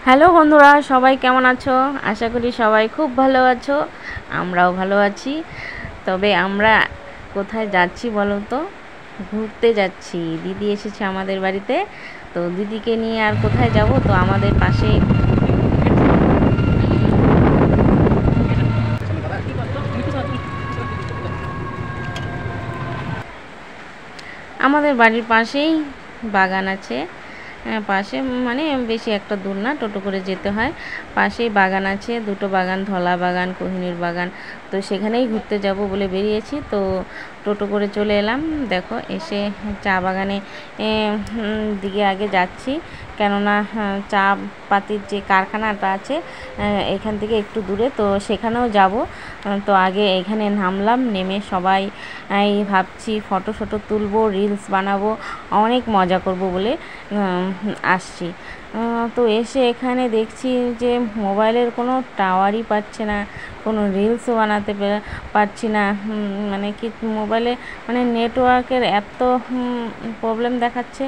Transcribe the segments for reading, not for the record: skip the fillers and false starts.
Hello বন্ধুরা, সবাই কেমন আছো? আশা করি সবাই খুব ভালো আছো। আমরাও ভালো আছি। তবে আমরা কোথায় যাচ্ছি বলো তো? ঘুরতে যাচ্ছি। দিদি এসেছে আমাদের বাড়িতে, তো দিদিকে নিয়ে আর কোথায় যাব? তো আমাদের পাশে আমাদের বাড়ির পাশেই বাগান আছে। পাশে মানে বেশি একটা দূর না, টোটো করে যেতে হয়। পাশেই বাগান আছে, দুটো বাগান, ধলা বাগান, কোহিনীর বাগান। তো সেখানেই ঘুরতে যাব বলে বেরিয়েছি। তো টোটো করে চলে এলাম। দেখো এসে চা বাগানে দিকে আগে যাচ্ছি, কেননা চা পাতির যে কারখানাটা আছে এখান থেকে একটু দূরে, তো সেখানেও যাব। তো আগে এখানে নামলাম, নেমে সবাই ভাবছি ফটো ফটো তুলবো, রিলস বানাবো, অনেক মজা করব বলে আসছি। তো এসে এখানে দেখছি যে মোবাইলের কোনো টাওয়ারই পাচ্ছে না, কোনো রিলসও বানাতে পারছি না। মানে কি মোবাইলে মানে নেটওয়ার্কের এত প্রবলেম দেখাচ্ছে।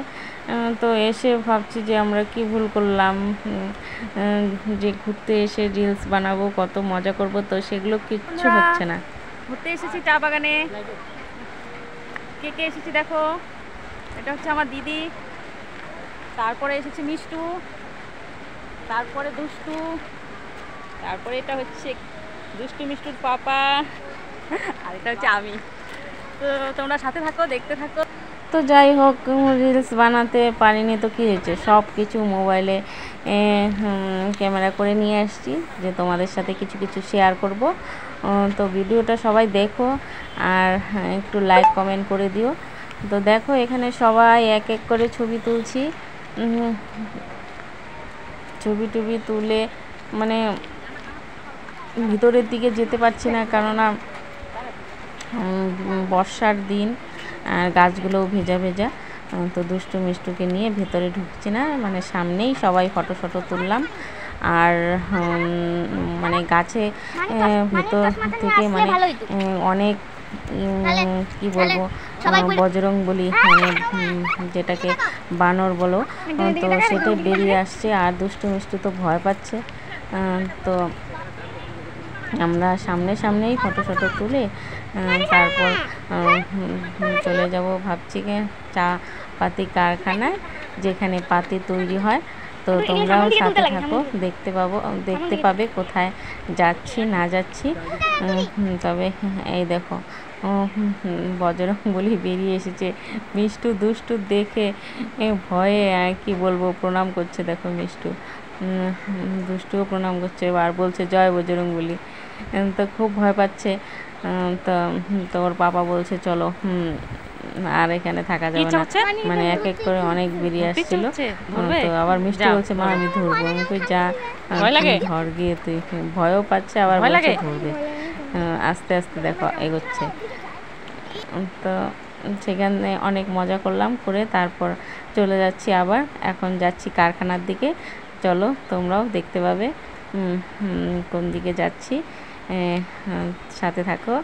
তো এসে ভাবছি যে আমরা কি ভুল করলাম, যে ঘুরতে এসে রিলস বানাবো, কত মজা করব, তো সেগুলো কিচ্ছু হচ্ছে না। ঘুরতে এসেছি চা বাগানে। কে কে এসেছি দেখো, এটা হচ্ছে আমার দিদি, তারপরে এসেছে মিষ্টু, তারপরে দুষ্টু, তারপরে এটা হচ্ছে দুষ্টু মিষ্টুর পাপা, আর এটা হচ্ছে আমি। তো তোমরা সাথে থাকো, দেখতে থাকো। তো যাই হোক, রিলস বানাতে পারিনি তো কী হয়েছে, সব কিছু মোবাইলে ক্যামেরা করে নিয়ে আসছি, যে তোমাদের সাথে কিছু কিছু শেয়ার করব। তো ভিডিওটা সবাই দেখো, আর একটু লাইক কমেন্ট করে দিও। তো দেখো এখানে সবাই এক এক করে ছবি তুলছি। ছবি টবি তুলে মানে ভিতরের দিকে যেতে পারছি না, কেননা বর্ষার দিন আর গাছগুলোও ভেজা ভেজা। তো দুষ্টু মিষ্টুকে নিয়ে ভেতরে ঢুকছি না, মানে সামনেই সবাই ফটো ফটো তুললাম। আর মানে গাছে ভেতর থেকে মানে অনেক কি বলবো, বজরং বলি, মানে যেটাকে বানর বলো, তো সেটাই বেরিয়ে আসছে। আর দুষ্টু মিষ্টু তো ভয় পাচ্ছে। তো আমরা সামনেই ফটো ফটো তুলে তারপর চলে যাব ভাবছি চা পাতি কারখানায়, যেখানে পাতি তৈরি হয়। তো তোমরাও সাথে থাকো, দেখতে পাবে কোথায় যাচ্ছি না যাচ্ছি। তবে এই দেখো বজরংবলী বেরিয়ে এসেছে। মিষ্টু দুষ্টু দেখে ভয়ে কি বলবো, প্রণাম করছে। দেখো মিষ্টু, দুষ্টুও প্রণাম করছে, আর বলছে জয় বজরংবলী। তো খুব ভয় পাচ্ছে। তো ওর পাপা বলছে চলো, আর এখানে থাকা যাবে না, মানে এক এক করে অনেক বেরিয়ে আসছিল। তো আবার মিষ্টি বলছে মা আমি ধরবো। আমি কই যা, ধর গিয়ে, তুই ভয়ও পাচ্ছে, আবার বলছে ধরবে। আস্তে আস্তে দেখো এগোচ্ছে। তো সেখানে অনেক মজা করলাম, করে তারপর চলে যাচ্ছি, আবার এখন যাচ্ছি কারখানার দিকে। চলো তোমরাও দেখতে পাবে কোন দিকে যাচ্ছি, সাথে থাকো।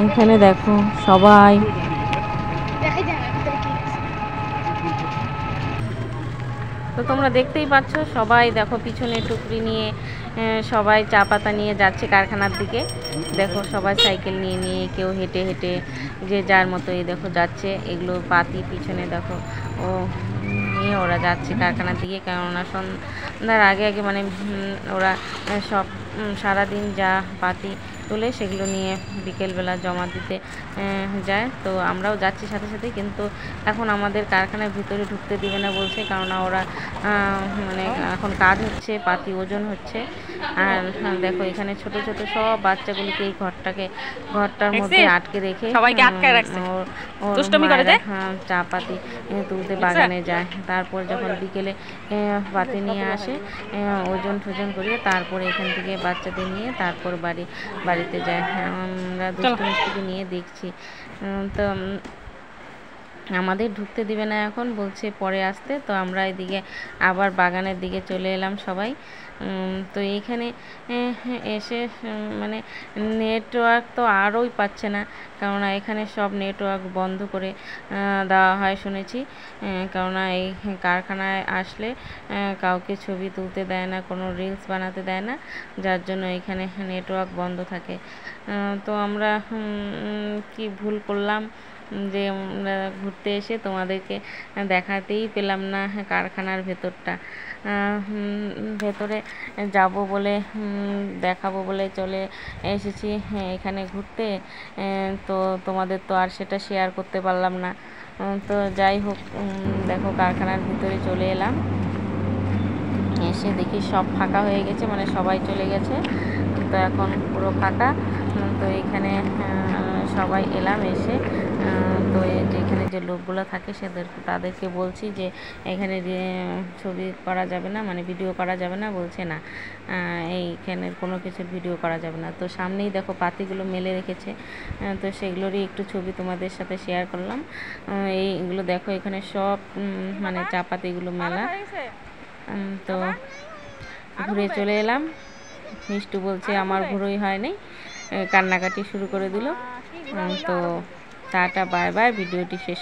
এখানে দেখো সবাই তো তোমরা দেখতেই পাচ্ছ, সবাই দেখো পিছনে টুকরি নিয়ে সবাই চা পাতা নিয়ে যাচ্ছে কারখানার দিকে। দেখো সবাই সাইকেল নিয়ে নিয়ে, কেউ হেঁটে হেঁটে, যে যার মতোই দেখো যাচ্ছে। এগুলো পাতি পিছনে দেখো ও নিয়ে ওরা যাচ্ছে কারখানার দিকে, কেননা সন্ধ্যার আগে আগে মানে ওরা সব সারাদিন যা পাতি তুলে সেগুলো নিয়ে বিকেলবেলা জমা দিতে যায়। তো আমরাও যাচ্ছি সাথে সাথে, কিন্তু এখন আমাদের কারখানার ভিতরে ঢুকতে দিবে না বলছে, কেননা ওরা মানে এখন কাজ হচ্ছে, পাতি ওজন হচ্ছে। আর দেখো এখানে ছোট ছোট সব বাচ্চাগুলিকে এই ঘরটার মধ্যে আটকে রেখে চা পাতি তুলতে বাগানে যায়। তারপর যখন বিকেলে পাতি নিয়ে আসে, ওজন টোজন করিয়ে তারপরে এখান থেকে বাচ্চাদের নিয়ে তারপর বাড়িতে যায়। আমরা দুষ্টু মিষ্টিকে নিয়ে দেখছি। তো আমাদের ঢুকতে দিবে না, এখন বলছে পরে আসতে। তো আমরা এদিকে আবার বাগানের দিকে চলে এলাম সবাই। তো এইখানে এসে মানে নেটওয়ার্ক তো আরোই পাচ্ছে না, কেননা এখানে সব নেটওয়ার্ক বন্ধ করে দেওয়া হয় শুনেছি। কেননা এই কারখানায় আসলে কাউকে ছবি তুলতে দেয় না, কোনো রিলস বানাতে দেয় না, যার জন্য এখানে নেটওয়ার্ক বন্ধ থাকে। তো আমরা কি ভুল করলাম যে ঘুরতে এসে তোমাদেরকে দেখাতেই পেলাম না কারখানার ভেতরটা। ভেতরে যাব বলে দেখাবো বলে চলে এসেছি এখানে ঘুরতে, তো তোমাদের তো আর সেটা শেয়ার করতে পারলাম না। তো যাই হোক, দেখো কারখানার ভিতরে চলে এলাম, এসে দেখি সব ফাঁকা হয়ে গেছে, মানে সবাই চলে গেছে। তো এখন পুরো ফাঁকা। তো এখানে সবাই এলাম, এসে তো যেখানে যে লোকগুলো থাকে তাদেরকে বলছি যে এখানে ছবি করা যাবে না, মানে ভিডিও করা যাবে না। বলছে না, এইখানের কোনো কিছুর ভিডিও করা যাবে না। তো সামনেই দেখো পাতিগুলো মেলে রেখেছে, তো সেগুলোরই একটু ছবি তোমাদের সাথে শেয়ার করলাম। এইগুলো দেখো, এখানে সব মানে চা পাতিগুলো মেলা। তো ঘুরে চলে এলাম। মিষ্টু বলছে আমার ঘুরোই হয়নি, কান্নাকাটি শুরু করে দিল। তো টাটা, বাই বাই, ভিডিওটি শেষ।